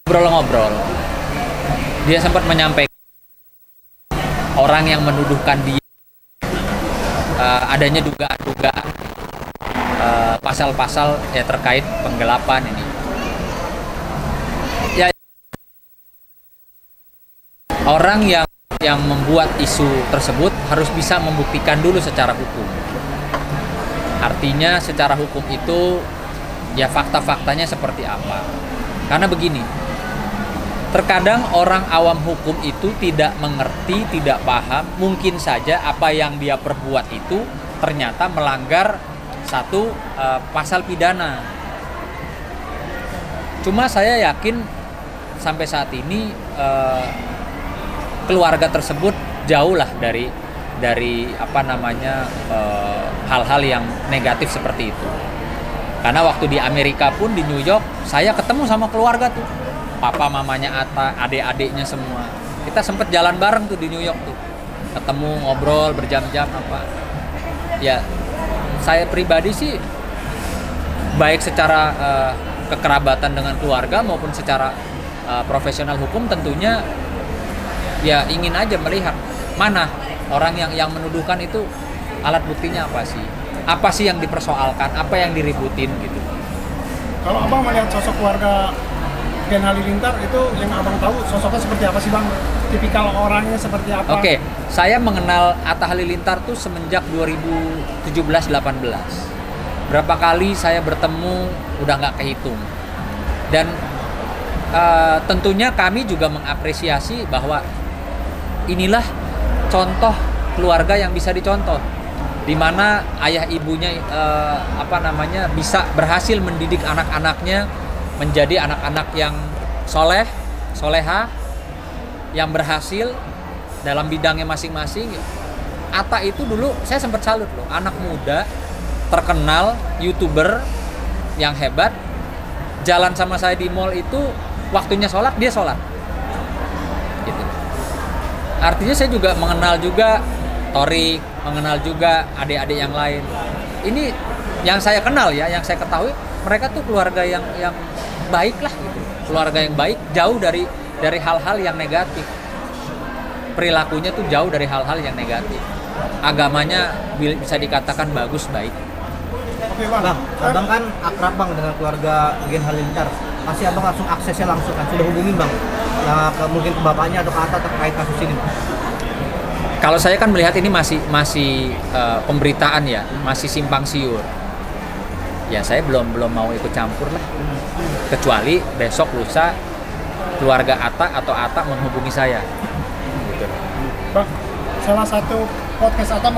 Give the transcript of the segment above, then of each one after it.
ngobrol-ngobrol, dia sempat menyampaikan orang yang menuduhkan dia adanya dugaan-dugaan pasal-pasal ya terkait penggelapan ini. Ya, orang yang membuat isu tersebut harus bisa membuktikan dulu secara hukum. Artinya secara hukum itu ya fakta-faktanya seperti apa. Karena begini, terkadang orang awam hukum itu tidak mengerti, tidak paham, mungkin saja apa yang dia perbuat itu ternyata melanggar satu pasal pidana. Cuma saya yakin sampai saat ini keluarga tersebut jauh lah dari hal-hal yang negatif seperti itu. Karena waktu di Amerika pun, di New York, saya ketemu sama keluarga tuh, papa mamanya Atta, adik-adiknya semua. Kita sempet jalan bareng tuh di New York tuh, ketemu ngobrol berjam-jam apa. Ya saya pribadi sih baik secara kekerabatan dengan keluarga maupun secara profesional hukum tentunya ya ingin aja melihat mana orang yang menuduhkan itu alat buktinya apa sih yang dipersoalkan, apa yang diributin gitu. Kalau abang melihat sosok keluarga Gen Halilintar itu yang abang tahu sosoknya seperti apa sih bang? Tipikal orangnya seperti apa? Oke, saya mengenal Atta Halilintar tuh semenjak 2017-18. Berapa kali saya bertemu udah nggak kehitung. Dan tentunya kami juga mengapresiasi bahwa inilah contoh keluarga yang bisa dicontoh, di mana ayah ibunya bisa berhasil mendidik anak-anaknya menjadi anak-anak yang soleha, yang berhasil dalam bidangnya masing-masing. Atta itu dulu saya sempat salut loh, anak muda terkenal, YouTuber yang hebat, jalan sama saya di mall itu waktunya sholat dia sholat gitu. Artinya saya juga mengenal juga Torik, mengenal juga adik-adik yang lain. Ini yang saya kenal ya, yang saya ketahui mereka tuh keluarga yang baik lah gitu. Keluarga yang baik, jauh dari hal-hal yang negatif. Perilakunya tuh jauh dari hal-hal yang negatif. Agamanya bisa dikatakan bagus, baik. Oke bang, abang kan akrab bang dengan keluarga Gen Halilintar. Pasti abang langsung aksesnya langsung kan, sudah hubungin bang ya, mungkin ke bapaknya atau ke Atta terkait kasus ini bang. Kalau saya kan melihat ini masih pemberitaan ya, masih simpang siur. Ya saya belum mau ikut campur lah. Kecuali besok lusa keluarga Atta atau Atta menghubungi saya. Gitu. Bang, salah satu podcast Atta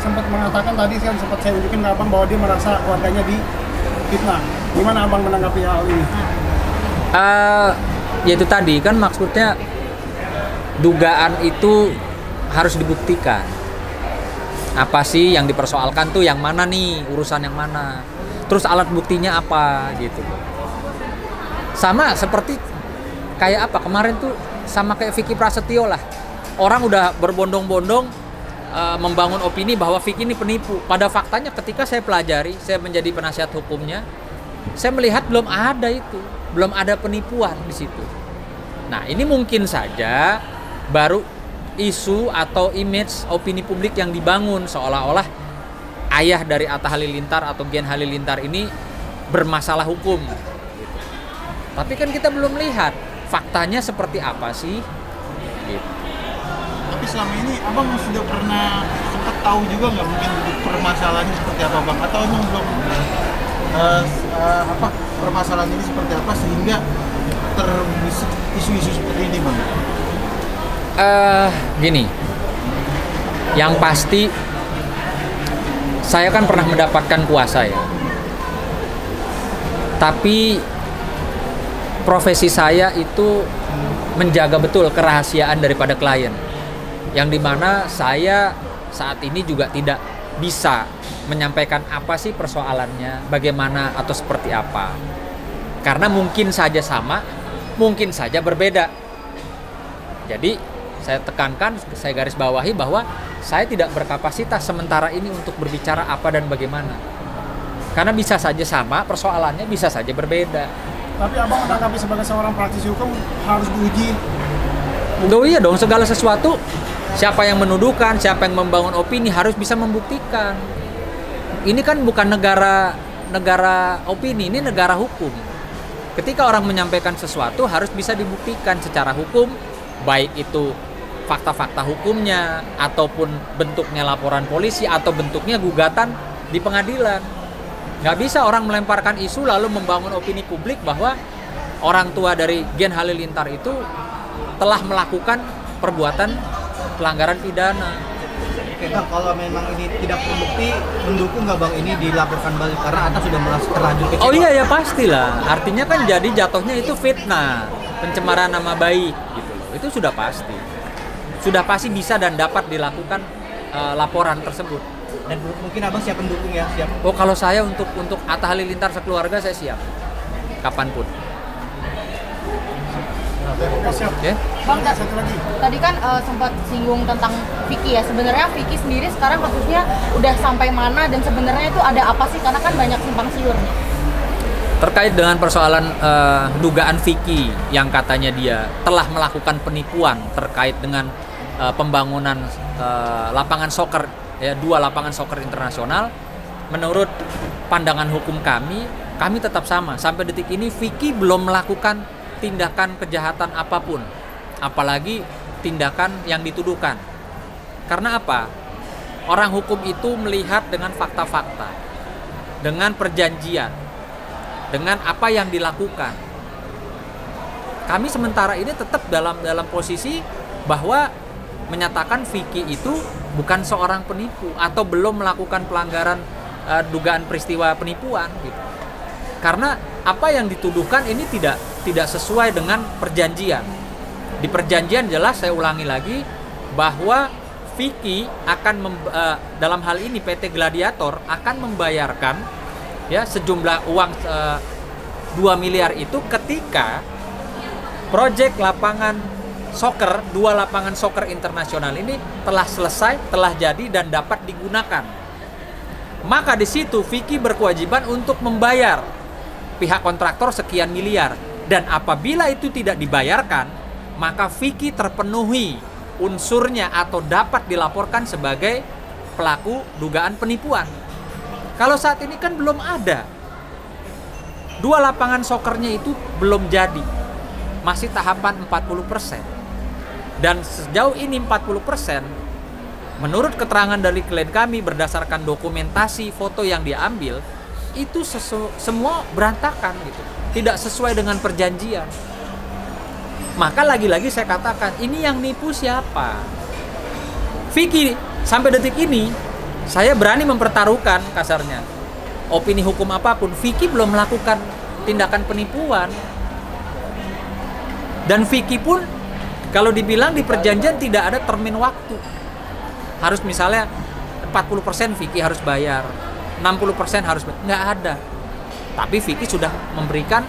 sempat mengatakan tadi kan sempat saya unjukin ke abang bahwa dia merasa keluarganya di fitnah. Gimana abang menanggapi hal ini? Ya itu tadi kan maksudnya dugaan itu harus dibuktikan. Apa sih yang dipersoalkan tuh yang mana nih, urusan yang mana? Terus alat buktinya apa gitu. Sama seperti kayak apa kemarin tuh, sama kayak Vicky Prasetyo lah. Orang udah berbondong-bondong membangun opini bahwa Vicky ini penipu. Pada faktanya ketika saya pelajari, saya menjadi penasihat hukumnya, saya melihat belum ada itu, belum ada penipuan di situ. Nah, ini mungkin saja baru isu atau image opini publik yang dibangun seolah-olah ayah dari Atta Halilintar atau Gen Halilintar ini bermasalah hukum gitu. Tapi kan kita belum lihat faktanya seperti apa sih gitu. Tapi selama ini abang sudah pernah sempat tahu juga nggak mungkin permasalahannya seperti apa bang? Atau emang belum permasalahan ini seperti apa sehingga terbisik isu-isu seperti ini bang? Gini, yang pasti saya kan pernah mendapatkan kuasa ya, tapi profesi saya itu menjaga betul kerahasiaan daripada klien, yang dimana saya saat ini juga tidak bisa menyampaikan apa sih persoalannya, bagaimana atau seperti apa, karena mungkin saja sama, mungkin saja berbeda. Jadi saya tekankan, saya garis bawahi bahwa saya tidak berkapasitas sementara ini untuk berbicara apa dan bagaimana. Karena bisa saja sama persoalannya, bisa saja berbeda. Tapi abang menanggapi sebagai seorang praktisi hukum harus diuji. Oh iya dong, segala sesuatu siapa yang menuduhkan, siapa yang membangun opini harus bisa membuktikan. Ini kan bukan negara opini, ini negara hukum. Ketika orang menyampaikan sesuatu harus bisa dibuktikan secara hukum, baik itu fakta-fakta hukumnya ataupun bentuknya laporan polisi atau bentuknya gugatan di pengadilan. Nggak bisa orang melemparkan isu lalu membangun opini publik bahwa orang tua dari Gen Halilintar itu telah melakukan perbuatan pelanggaran pidana. Oke Bang, kalau memang ini tidak terbukti, mendukung nggak Bang ini dilaporkan balik karena Atta sudah merasa terlanjur kecewa? Oh iya ya pastilah. Artinya kan jadi jatuhnya itu fitnah, pencemaran nama baik gitu loh. Itu sudah pasti. Sudah pasti bisa dan dapat dilakukan laporan tersebut. Dan mungkin Abang siap mendukung ya, siap. Oh kalau saya untuk Atta Halilintar sekeluarga saya siap. Kapanpun. Siap. Ya. Bang, Satu lagi. tadi kan sempat singgung tentang Vicky ya. Sebenarnya Vicky sendiri sekarang kasusnya udah sampai mana dan sebenarnya itu ada apa sih? Karena kan banyak simpang siur nih. Terkait dengan persoalan dugaan Vicky yang katanya dia telah melakukan penipuan terkait dengan pembangunan lapangan soccer, ya 2 lapangan soccer internasional, menurut pandangan hukum kami tetap sama. Sampai detik ini Vicky belum melakukan tindakan kejahatan apapun, apalagi tindakan yang dituduhkan. Karena apa? Orang hukum itu melihat dengan fakta-fakta, dengan perjanjian, dengan apa yang dilakukan. Kami sementara ini tetap dalam posisi bahwa menyatakan Vicky itu bukan seorang penipu atau belum melakukan pelanggaran dugaan peristiwa penipuan gitu. Karena apa yang dituduhkan ini tidak sesuai dengan perjanjian. Di perjanjian jelas, saya ulangi lagi, bahwa Vicky akan dalam hal ini PT Gladiator akan membayarkan ya sejumlah uang 2 miliar itu ketika proyek lapangan soccer, 2 lapangan soccer internasional ini telah selesai, telah jadi dan dapat digunakan. Maka di situ Vicky berkewajiban untuk membayar pihak kontraktor sekian miliar, dan apabila itu tidak dibayarkan, maka Vicky terpenuhi unsurnya atau dapat dilaporkan sebagai pelaku dugaan penipuan. Kalau saat ini kan belum ada. 2 lapangan soccernya itu belum jadi. Masih tahapan 40%. Dan sejauh ini 40%, menurut keterangan dari klien kami berdasarkan dokumentasi foto yang diambil, itu semua berantakan gitu. Tidak sesuai dengan perjanjian. Maka lagi-lagi saya katakan, ini yang nipu siapa? Vicky, sampai detik ini saya berani mempertaruhkan kasarnya opini hukum apapun, Vicky belum melakukan tindakan penipuan. Dan Vicky pun kalau dibilang di perjanjian tidak ada termin waktu. Harus misalnya 40% Vicky harus bayar, 60% harus bayar. Nggak ada. Tapi Vicky sudah memberikan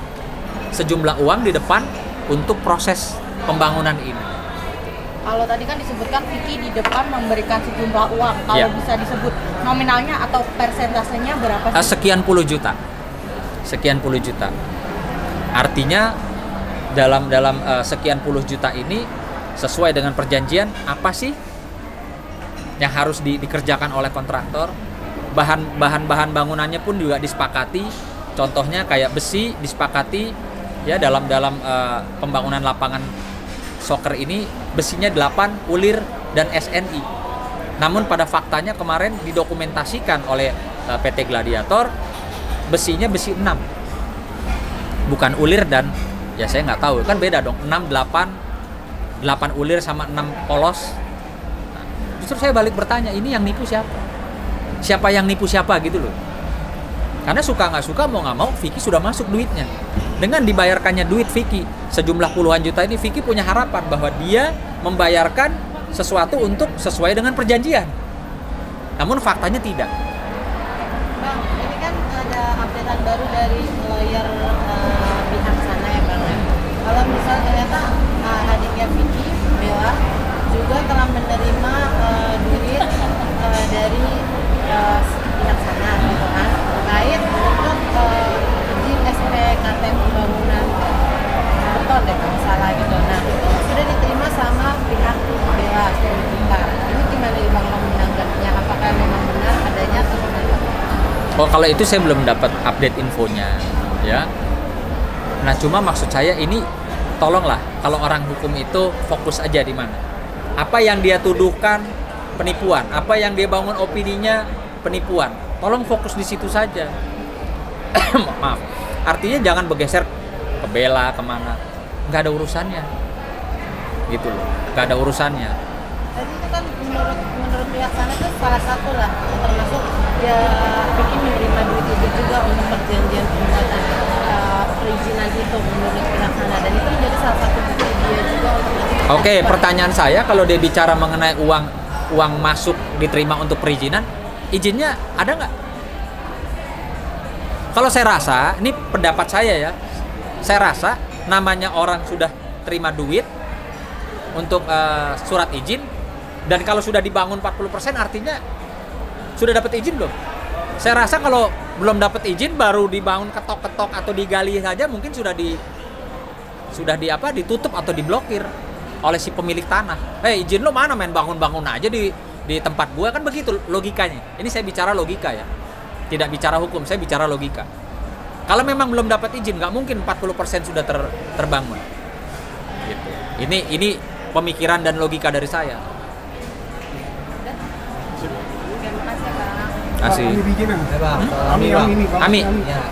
sejumlah uang di depan untuk proses pembangunan ini. Kalau tadi kan disebutkan Vicky di depan memberikan sejumlah uang. Kalau Ya. bisa disebut nominalnya atau persentasenya berapa sih? Sekian puluh juta. Artinya dalam sekian puluh juta ini sesuai dengan perjanjian apa sih yang harus dikerjakan oleh kontraktor? Bahan bangunannya pun juga disepakati. Contohnya kayak besi disepakati ya dalam pembangunan lapangan soccer ini besinya 8 ulir dan SNI. Namun pada faktanya kemarin didokumentasikan oleh PT Gladiator besinya besi 6. Bukan ulir dan ya saya nggak tahu, kan beda dong. 6 8 ulir sama 6 polos. Nah, justru saya balik bertanya, ini yang nipu siapa? Siapa yang nipu siapa gitu loh. Karena suka nggak suka mau nggak mau Vicky sudah masuk duitnya. Dengan dibayarkannya duit Vicky sejumlah puluhan juta ini, Vicky punya harapan bahwa dia membayarkan sesuatu untuk sesuai dengan perjanjian. Namun faktanya tidak. Bang, ini kan ada updatean baru dari lawyer pihak sana ya Bang. Kalau misal ternyata adiknya Vicky, Bella, juga telah menerima duit dari pihak sana gitu kan, terkait untuk izin SPKT pembangunan Oh, kalau itu saya belum dapat update infonya, ya. Nah, cuma maksud saya ini, tolonglah kalau orang hukum itu fokus aja di mana. Apa yang dia tuduhkan penipuan, apa yang dia bangun opininya penipuan. Tolong fokus di situ saja. Maaf. Artinya jangan bergeser ke bela kemana. Nggak ada urusannya. Gitu loh. Nggak ada urusannya. Tadi itu kan menurut pihak sana itu salah satu lah, termasuk ya Vicky menerima duit itu juga untuk perjanjian pembuatan perizinan itu menurut pihak sana, dan itu menjadi salah satu bukti dia juga untuk nanti. Oke, pertanyaan saya kalau dia bicara mengenai uang masuk diterima untuk perizinan, izinnya ada nggak? Kalau saya rasa, ini pendapat saya ya, saya rasa namanya orang sudah terima duit untuk surat izin, dan kalau sudah dibangun 40% artinya sudah dapat izin belum? Saya rasa kalau belum dapat izin baru dibangun ketok-ketok atau digali saja mungkin sudah ditutup atau diblokir oleh si pemilik tanah. Izin lo mana, main bangun-bangun aja di tempat gua, kan begitu logikanya. Ini saya bicara logika ya. Tidak bicara hukum, saya bicara logika. Kalau memang belum dapat izin, nggak mungkin 40% sudah terbangun. Gitu. Ini pemikiran dan logika dari saya. Terima kasih ya, Bang. Kasih. Ami bijinan. Ya, Bang. Ami ini. Ami. Ya.